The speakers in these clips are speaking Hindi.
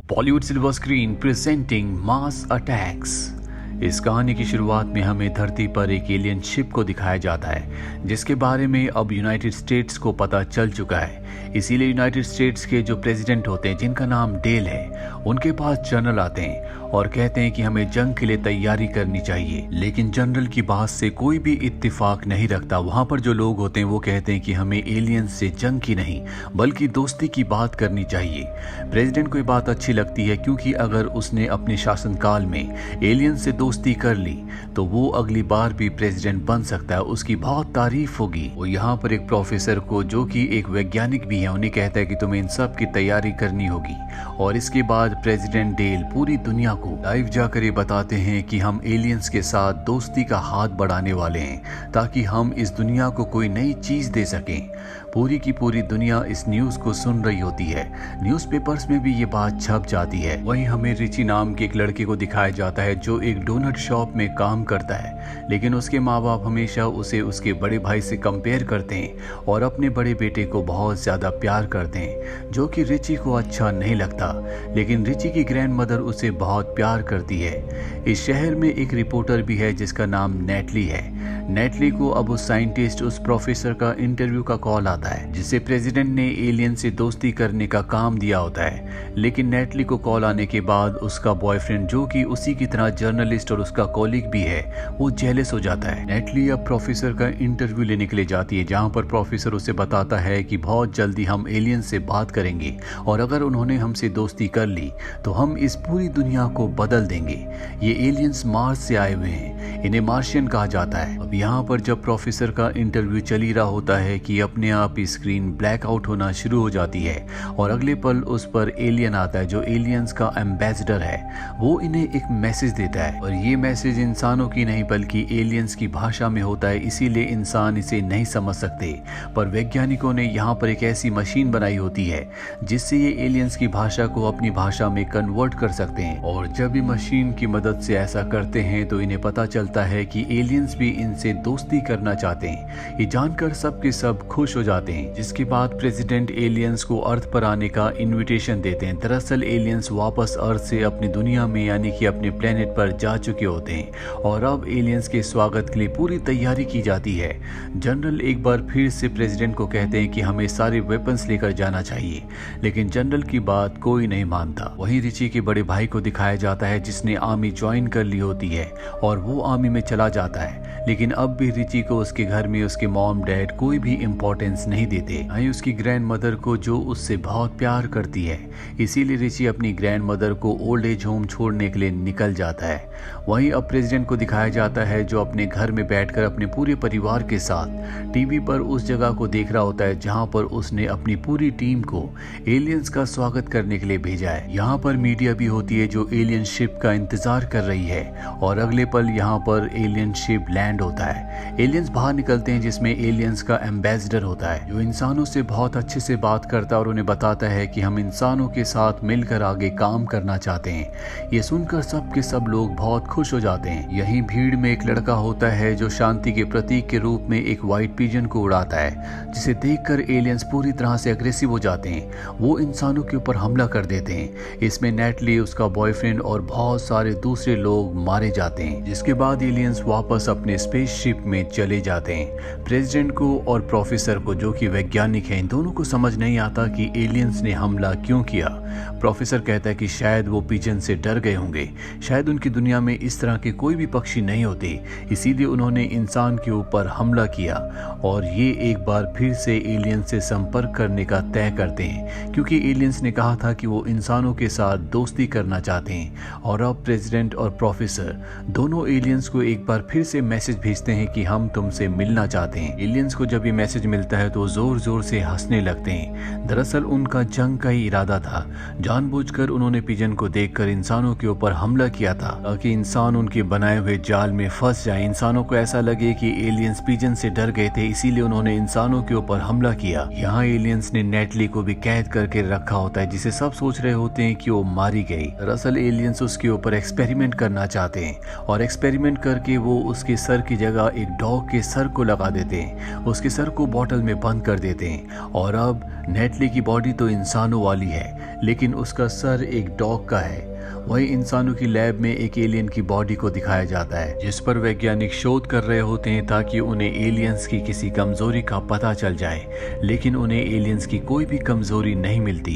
बॉलीवुड सिल्वर स्क्रीन प्रेजेंटिंग मास अटैक्स। इस कहानी की शुरुआत में हमें धरती पर एक एलियन शिप को दिखाया जाता है जिसके बारे में अब यूनाइटेड स्टेट्स को पता चल चुका है। इसीलिए यूनाइटेड स्टेट्स के जो प्रेसिडेंट होते हैं जिनका नाम डेल है, उनके पास जनरल आते हैं और कहते हैं कि हमें जंग के लिए तैयारी करनी चाहिए। लेकिन जनरल की बात से कोई भी इत्तेफाक नहीं रखता। वहां पर जो लोग होते हैं वो कहते हैं कि हमें एलियंस से जंग की नहीं बल्कि दोस्ती की बात करनी चाहिए। प्रेसिडेंट को ये बात अच्छी लगती है क्योंकि अगर उसने अपने शासनकाल में एलियंस से दोस्ती कर ली तो वो अगली बार भी प्रेसिडेंट बन सकता है, उसकी बहुत तारीफ होगी। वो यहाँ पर एक प्रोफेसर को जो कि एक वैज्ञानिक भी है उन्हें कहता है कि तुम्हें इन सब की तैयारी करनी होगी। और इसके बाद प्रेसिडेंट डेल पूरी दुनिया को लाइव जाकर ये बताते हैं कि हम एलियंस के साथ दोस्ती का हाथ बढ़ाने वाले हैं ताकि हम इस दुनिया को कोई नई चीज दे सकें। पूरी की पूरी दुनिया इस न्यूज को सुन रही होती है, न्यूज़पेपर्स में भी ये बात छप जाती है। वहीं हमें रिची नाम के एक लड़के को दिखाया जाता है जो एक डोनट शॉप में काम करता है, लेकिन उसके माँ बाप हमेशा उसे उसके बड़े भाई से कंपेयर करते हैं और अपने बड़े बेटे को बहुत ज्यादा प्यार करते हैं, जो कि रिची को अच्छा नहीं लगता। लेकिन रिची की ग्रैंड मदर उसे बहुत प्यार करती है। इस शहर में एक रिपोर्टर भी है जिसका नाम नेटली है। नेटली को अब उस साइंटिस्ट, उस प्रोफेसर का इंटरव्यू का कॉल आता है जिसे प्रेसिडेंट ने एलियन से दोस्ती करने का काम दिया होता है। लेकिन नेटली को कॉल आने के बाद उसका बॉयफ्रेंड, जो कि उसी की तरह जर्नलिस्ट और उसका कॉलीग भी है, वो जेलस हो जाता है। नेटली अब प्रोफेसर का इंटरव्यू लेने के लिए जाती है जहाँ पर प्रोफेसर उसे बताता है कि बहुत जल्दी हम एलियन से बात करेंगे और अगर उन्होंने हमसे दोस्ती कर ली तो हम इस पूरी दुनिया को बदल देंगे। ये एलियंस मार्स से आए हुए हैं, इन्हें मार्शियन कहा जाता है। अब यहाँ पर जब प्रोफेसर का इंटरव्यू चल ही रहा होता है कि अपने आप ही स्क्रीन ब्लैकआउट होना शुरू हो जाती है और अगले पल उस पर एलियन आता है जो एलियंस का एम्बेसडर है। वो इन्हें एक मैसेज देता है और ये मैसेज इंसानों की नहीं बल्कि एलियंस की भाषा में होता है, इसीलिए इंसान इसे नहीं समझ सकते। पर वैज्ञानिकों ने यहाँ पर एक ऐसी मशीन बनाई होती है जिससे ये एलियंस की भाषा को अपनी भाषा में कन्वर्ट कर सकते हैं। और जब ये मशीन की मदद से ऐसा करते हैं तो इन्हें पता चलता है कि एलियंस भी इनसे दोस्ती करना चाहते हैं। ये जानकर सब के सब खुश हो जाते हैं, जिसके बाद प्रेसिडेंट एलियंस को अर्थ पर आने का इनविटेशन देते हैं। दरअसल एलियंस वापस अर्थ से अपनी दुनिया में यानी कि अपने प्लेनेट पर जा चुके होते हैं और अब एलियंस के स्वागत के लिए पूरी तैयारी की जाती है। जनरल एक बार फिर से प्रेसिडेंट को कहते हैं कि हमें सारे वेपन्स लेकर जाना चाहिए, लेकिन जनरल की बात कोई नहीं मानता। वहीं रिची के बड़े भाई को दिखाया जाता है जिसने आर्मी ज्वाइन कर ली होती है और वो आर्मी में चला जाता है। लेकिन अब भी रिची को उसके घर में उसके मॉम डैड कोई भी इम्पोर्टेंस नहीं देते, ना ही उसकी ग्रैंड मदर को जो उससे बहुत प्यार करती है। इसीलिए रिची अपनी ग्रैंड मदर को ओल्ड एज होम छोड़ने के लिए निकल जाता है। वहीं अब प्रेसिडेंट को दिखाया जाता है जो अपने घर में बैठकर अपने पूरे परिवार के साथ टीवी पर उस जगह को देख रहा होता है जहां पर उसने अपनी पूरी टीम को एलियंस का स्वागत करने के लिए भेजा है। यहाँ पर मीडिया भी होती है जो एलियन शिप का इंतजार कर रही है और अगले पल यहाँ पर एलियन शिप लैंड होता है। एलियंस बाहर निकलते हैं जिसमें एलियंस का एम्बेसडर होता है जो इंसानों से बहुत अच्छे से बात करता है और उन्हें बताता है कि हम इंसानों के साथ मिलकर आगे काम करना चाहते हैं। ये सुनकर सब के सब लोग बहुत खुश हो जाते हैं। यहीं भीड़ में एक लड़का होता है जो शांति के प्रतीक के रूप में एक व्हाइट पिजन को उड़ाता है, जिसे देखकर एलियंस पूरी तरह से अग्रेसिव हो जाते हैं। वो इंसानों के ऊपर हमला कर देते हैं। इसमें नेटली, उसका बॉयफ्रेंड और बहुत सारे दूसरे लोग मारे जाते हैं, जिसके बाद एलियंस वापस अपने स्पेसशिप में चले जाते हैं। प्रेसिडेंट को और प्रोफेसर को, जो कि वैज्ञानिक हैं, इन दोनों को समझ नहीं आता कि एलियंस ने हमला क्यों किया। प्रोफेसर कहता है कि शायद वो पिजन से डर गए होंगे, शायद उनकी दुनिया में इस तरह के कोई भी पक्षी नहीं होते, इसीलिए उन्होंने इंसान के ऊपर हमला किया। और ये एक बार फिर से एलियंस से संपर्क करने का तय करते हैं क्योंकि एलियंस ने कहा था कि वो इंसानों के साथ दोस्ती करना चाहते हैं। और अब प्रेसिडेंट और प्रोफेसर दोनों एलियंस को एक बार फिर से मैसेज भेजते हैं कि हम तुमसे मिलना चाहते हैं। एलियंस को जब ये मैसेज मिलता है तो जोर जोर से हंसने लगते हैं। दरअसल उनका जंग का ही इरादा था। जानबूझकर उन्होंने पिजन को देखकर इंसानों के ऊपर हमला किया था ताकि इंसान उनके बनाए हुए जाल में फंस जाए। इंसानों को ऐसा लगे कि एलियंस पिजन से डर गए थे, इसीलिए उन्होंने इंसानों के ऊपर हमला किया। यहाँ एलियंस ने नेटली को भी कैद करके रखा होता है, जिसे सब सोच रहे होते हैं कि वो मारी गई। दरअसल एलियंस उसके ऊपर एक्सपेरिमेंट करना चाहते हैं और एक्सपेरिमेंट करके वो उसके सर की जगह एक डॉग के सर को लगा देते हैं। उसके सर को बोतल में बंद कर देते हैं। और अब नेटली की बॉडी तो इंसानों वाली है, लेकिन उसका सर एक डॉग का है। वही इंसानों की लैब में एक एलियन की बॉडी को दिखाया जाता है, जिस पर वैज्ञानिक शोध कर रहे होते हैं ताकि उन्हें एलियंस की किसी कमजोरी का पता चल जाए, लेकिन उन्हें एलियंस की कोई भी कमजोरी नहीं मिलती।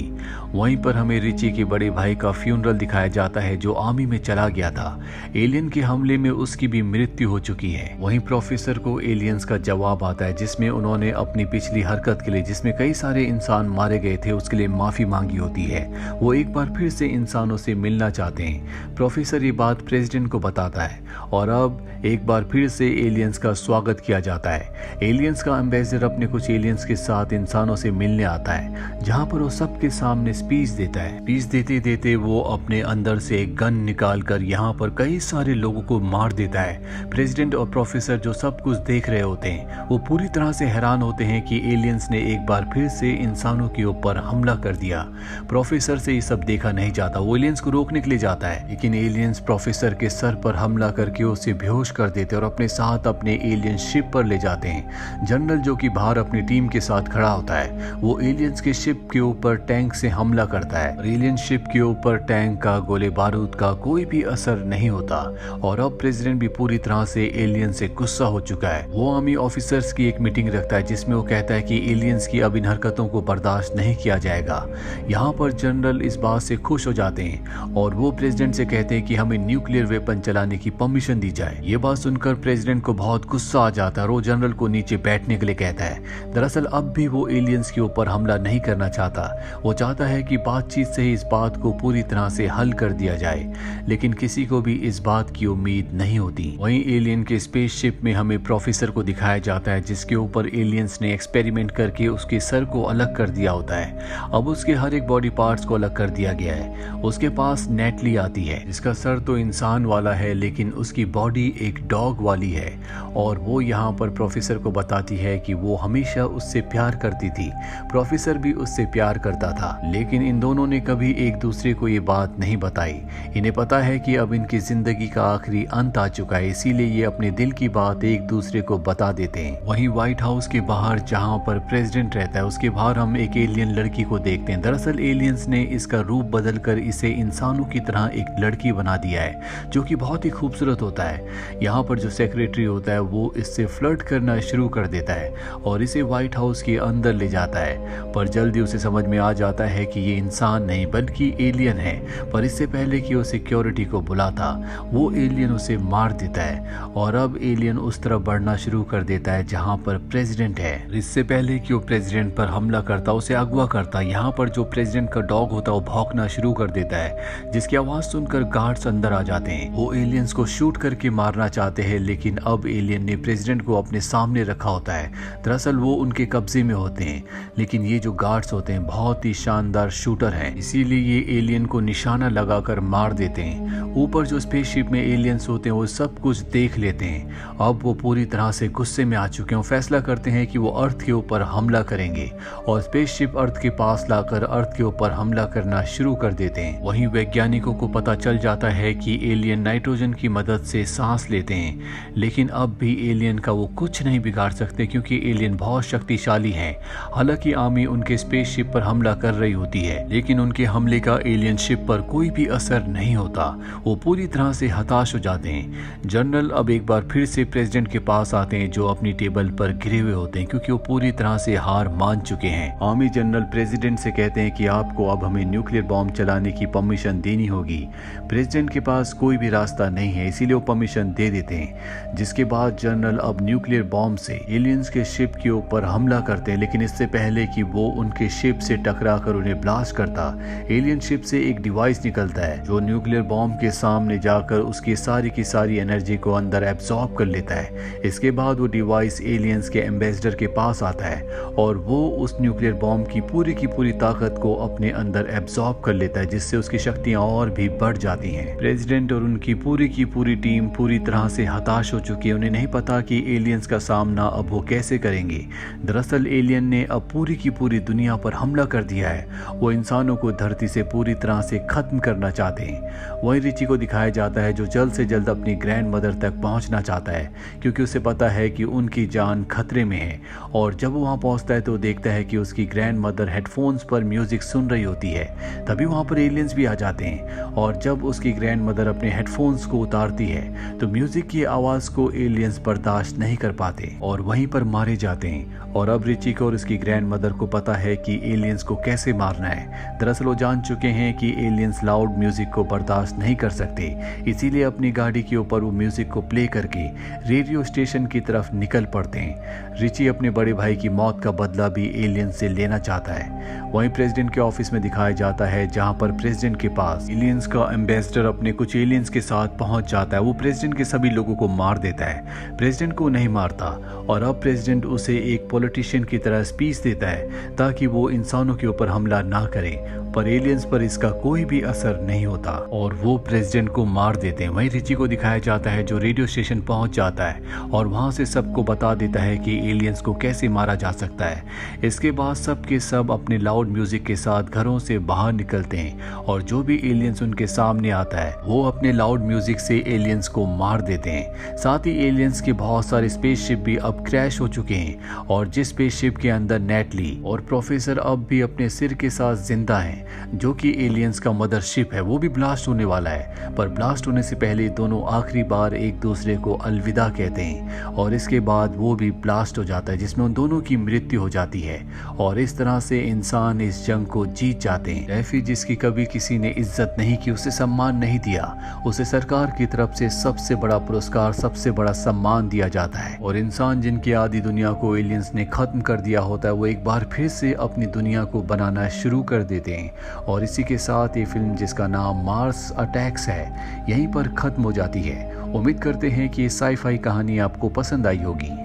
वहीं पर हमें रिची के बड़े भाई का फ्यूनरल दिखाया जाता है, जो आर्मी में चला गया था। एलियन के हमले में उसकी भी मृत्यु हो चुकी है। वहीं प्रोफेसर को एलियंस का जवाब आता है, जिसमें उन्होंने अपनी पिछली हरकत के लिए, जिसमें कई सारे इंसान मारे गए थे, उसके लिए माफी मांगी होती है। वो एक बार फिर से इंसानों से मिलना चाहते हैं। प्रोफेसर ये बात प्रेसिडेंट को बताता है और अब एक बार फिर से एलियंस का स्वागत किया जाता है। एलियंस का एम्बेसडर अपने कुछ एलियंस के साथ इंसानों से मिलने आता है, जहां पर वो सबके सामने स्पीच देता है। स्पीच देते देते वो अपने अंदर से एक गन निकाल कर यहाँ पर कई सारे लोगों को मार देता है। प्रेसिडेंट और प्रोफेसर जो सब कुछ देख रहे होते हैं, वो पूरी तरह से हैरान होते हैं कि एलियंस ने एक बार फिर से इंसानों के ऊपर हमला कर दिया। प्रोफेसर से ये सब देखा नहीं जाता, वो एलियंस को रोकने के लिए जाता है, लेकिन एलियंस प्रोफेसर के सर पर हमला करके उसे बेहोश कर देते और अपने साथ अपने एलियन शिप पर ले जाते हैं। जनरल जो कि बाहर अपनी टीम के साथ खड़ा होता है, वो एलियंस के शिप के ऊपर टैंक से हमला करता है और एलियन शिप के ऊपर टैंक का गोले बारूद का कोई भी असर नहीं होता। और अब प्रेसिडेंट भी पूरी तरह से एलियन से गुस्सा हो चुका है। वो आर्मी ऑफिसर्स की एक मीटिंग रखता है, जिसमें वो कहता है कि एलियंस की अब इन हरकतों को बर्दाश्त नहीं किया जाएगा। यहाँ पर जनरल इस बात से खुश हो जाते हैं और वो प्रेसिडेंट से कहते हैं कि हमें न्यूक्लियर वेपन चलाने की परमिशन दी जाए। ये बात सुनकर प्रेसिडेंट को बहुत गुस्सा आ जाता है और वो जनरल को नीचे बैठने के लिए कहता है। दरअसल अब भी वो एलियंस के ऊपर हमला नहीं करना चाहता। वो चाहता है कि बातचीत से ही इस बात को पूरी तरह से हल कर दिया जाए, लेकिन किसी को भी इस बात की उम्मीद नहीं होती। वहीं एलियन के स्पेसशिप में हमें प्रोफेसर को दिखाया जाता है, जिसके ऊपर एलियंस ने एक्सपेरिमेंट करके उसके सर को अलग कर दिया होता है। अब उसके हर एक बॉडी पार्ट्स को अलग कर दिया गया है। उसके पास नेटली आती है, जिसका सर तो इंसान वाला है, लेकिन उसकी बॉडी एक डॉग वाली है। और वो यहाँ पर प्रोफेसर को बताती है कि वो हमेशा उससे प्यार करती थी, प्रोफेसर भी उससे प्यार करता था, लेकिन इन दोनों ने कभी एक दूसरे को ये बात नहीं बताई। इन्हें पता है कि अब इनकी जिंदगी का आखिरी अंत आ चुका है, इसीलिए ये अपने दिल की बात एक दूसरे को बता देते हैं। वहीं व्हाइट हाउस के बाहर जहाँ पर प्रेसिडेंट रहता है, उसके बाहर हम एक एलियन लड़की को देखते हैं। दरअसल एलियंस ने इसका रूप बदल कर इसे इंसानों की तरह एक लड़की बना दिया है, जो कि बहुत ही खूबसूरत होता है। यहाँ पर जो सेक्रेटरी होता है वो इससे फ्लर्ट करना शुरू कर देता है और इसे व्हाइट हाउस के अंदर ले जाता है, पर जल्दी उसे समझ में आ जाता है कि ये इंसान नहीं बल्कि एलियन है। पर इससे पहले कि वो सिक्योरिटी को बुलाता, वो एलियन उसे मार देता है और अब एलियन उस तरफ बढ़ना शुरू कर देता है जहाँ पर प्रेसिडेंट है। इससे पहले कि वो प्रेसिडेंट पर हमला करता, उसे अगवा करता, यहाँ पर जो प्रेसिडेंट का डॉग होता है वो भौंकना शुरू कर देता है, जिसकी आवाज सुनकर गार्ड्स अंदर आ जाते हैं। वो एलियंस को शूट करके मारना चाहते हैं, लेकिन अब एलियन ने प्रेसिडेंट को अपने सामने रखा होता है। दरअसल वो उनके कब्जे में होते हैं, लेकिन ये जो गार्ड्स होते हैं बहुत ही शानदार शूटर हैं, इसीलिए ये एलियन को निशाना लगाकर मार देते हैं। ऊपर जो स्पेसशिप में एलियंस होते हैं वो सब कुछ देख लेते हैं। अब वो पूरी तरह से गुस्से में आ चुके हैं। फैसला करते हैं कि वो अर्थ के ऊपर हमला करेंगे और स्पेसशिप अर्थ के पास लाकर अर्थ के ऊपर हमला करना शुरू कर देते हैं। वहीं वैज्ञानिकों को पता चल जाता है कि एलियन नाइट्रोजन की मदद से सांस लेते हैं, लेकिन अब भी एलियन का वो कुछ नहीं बिगाड़ सकते क्योंकि एलियन बहुत शक्तिशाली हैं। हालांकि आर्मी उनके स्पेसशिप पर हमला कर रही होती है, लेकिन उनके हमले का एलियन शिप पर कोई भी असर नहीं होता। वो पूरी तरह से हताश हो जाते हैं। जनरल अब एक बार फिर से प्रेसिडेंट के पास आते हैं, जो अपनी टेबल पर गिरे हुए होते हैं क्योंकि वो पूरी तरह से हार मान चुके हैं। आर्मी जनरल प्रेसिडेंट से कहते हैं कि आपको अब हमें न्यूक्लियर बॉम्ब चलाने की परमिशन देनी होगी। प्रेसिडेंट के पास कोई भी रास्ता नहीं है, इसीलिए वो परमिशन दे देते हैं, जिसके बाद जनरल अब न्यूक्लियर बॉम्ब से एलियंस के शिप के ऊपर हमला करते हैं। लेकिन इससे पहले कि वो उनके शिप से टकराकर उन्हें ब्लास्ट करता, एलियन शिप से एक डिवाइस निकलता है जो न्यूक्लियर बॉम्ब के सामने जाकर उसकी सारी की सारी एनर्जी को अंदर एब्जॉर्ब कर लेता है। इसके बाद वो डिवाइस एलियंस के एम्बेसडर के पास आता है और वो उस न्यूक्लियर बॉम्ब की पूरी ताकत को अपने अंदर एब्जॉर्ब कर लेता है, जिससे उसकी शक्ति मुश्किलें और भी बढ़ जाती हैं। प्रेसिडेंट और उनकी पूरी टीम पूरी तरह से हताश हो चुकी है। उन्हें नहीं पता कि एलियंस का सामना अब वो कैसे करेंगे। दरअसल एलियन ने अब पूरी की पूरी दुनिया पर हमला कर दिया है। वो इंसानों को धरती से पूरी तरह से खत्म करना चाहते हैं। वहीं रिची को दिखाया जाता है जो जल्द से जल्द अपनी ग्रैंड मदर तक पहुंचना चाहता है, क्योंकि उसे पता है कि उनकी जान खतरे में है। और जब वो वहां पहुंचता है तो देखता है कि उसकी ग्रैंड मदर हेडफोन्स पर म्यूजिक सुन रही होती है। तभी वहां पर एलियंस भी आ जाते हैं और जब उसकी ग्रैंड मदर अपने हेडफोन्स को उतारती है तो म्यूजिक की आवाज को एलियंस बर्दाश्त नहीं कर पाते और वहीं पर मारे जाते हैं। और अब रिची को और उसकी ग्रैंड मदर को पता है कि एलियंस को कैसे मारना है। दरअसल वो जान चुके हैं कि एलियंस लाउड म्यूजिक को बर्दाश्त नहीं कर सकते, इसीलिए अपनी गाड़ी के ऊपर वो म्यूजिक को प्ले करके रेडियो स्टेशन की तरफ निकल पड़ते हैं। रिची अपने बड़े भाई की मौत का बदला भी एलियंस से लेना चाहता है। वहीं प्रेसिडेंट के ऑफिस में दिखाया जाता है जहां पर प्रेसिडेंट के पास एलियंस का एम्बेसडर अपने कुछ एलियंस के साथ पहुंच जाता है। वो प्रेसिडेंट के सभी लोगों को मार देता है, प्रेसिडेंट को नहीं मारता। और अब प्रेसिडेंट उसे एक पॉलिटिशियन की तरह स्पीच देता है ताकि वो इंसानों के ऊपर हमला ना करे, पर एलियंस पर इसका कोई भी असर नहीं होता और वो प्रेसिडेंट को मार देते हैं। वहीं रिची को दिखाया जाता है जो रेडियो स्टेशन पहुंच जाता है और वहां से सबको बता देता है कि एलियंस को कैसे मारा जा सकता है। इसके बाद सब के सब अपने लाउड म्यूजिक के साथ घरों से बाहर निकलते हैं और जो भी एलियंस उनके सामने आता है वो अपने लाउड म्यूजिक से एलियंस को मार देते हैं। साथ ही एलियंस के बहुत सारे स्पेसशिप भी अब क्रैश हो चुके हैं और जिस स्पेसशिप के अंदर नेटली और प्रोफेसर अब भी अपने सिर के साथ जिंदा हैं, जो कि एलियंस का मदरशिप है, वो भी ब्लास्ट होने वाला है। पर ब्लास्ट होने से पहले दोनों आखिरी बार एक दूसरे को अलविदा कहते हैं और इसके बाद वो भी ब्लास्ट हो जाता है जिसमें उन दोनों की मृत्यु हो जाती है और इस तरह से इंसान इस जंग को जीत जाते हैं। रैफी जिसकी कभी किसी ने इज्जत नहीं की, उसे सम्मान नहीं दिया, उसे सरकार की तरफ से सबसे बड़ा पुरस्कार, सबसे बड़ा सम्मान दिया जाता है। और इंसान जिनकी आधी दुनिया को एलियंस ने खत्म कर दिया होता है वो एक बार फिर से अपनी दुनिया को बनाना शुरू कर देते हैं। और इसी के साथ ये फिल्म जिसका नाम मार्स अटैक्स है यहीं पर खत्म हो जाती है। उम्मीद करते हैं कि ये साई-फाई कहानी आपको पसंद आई होगी।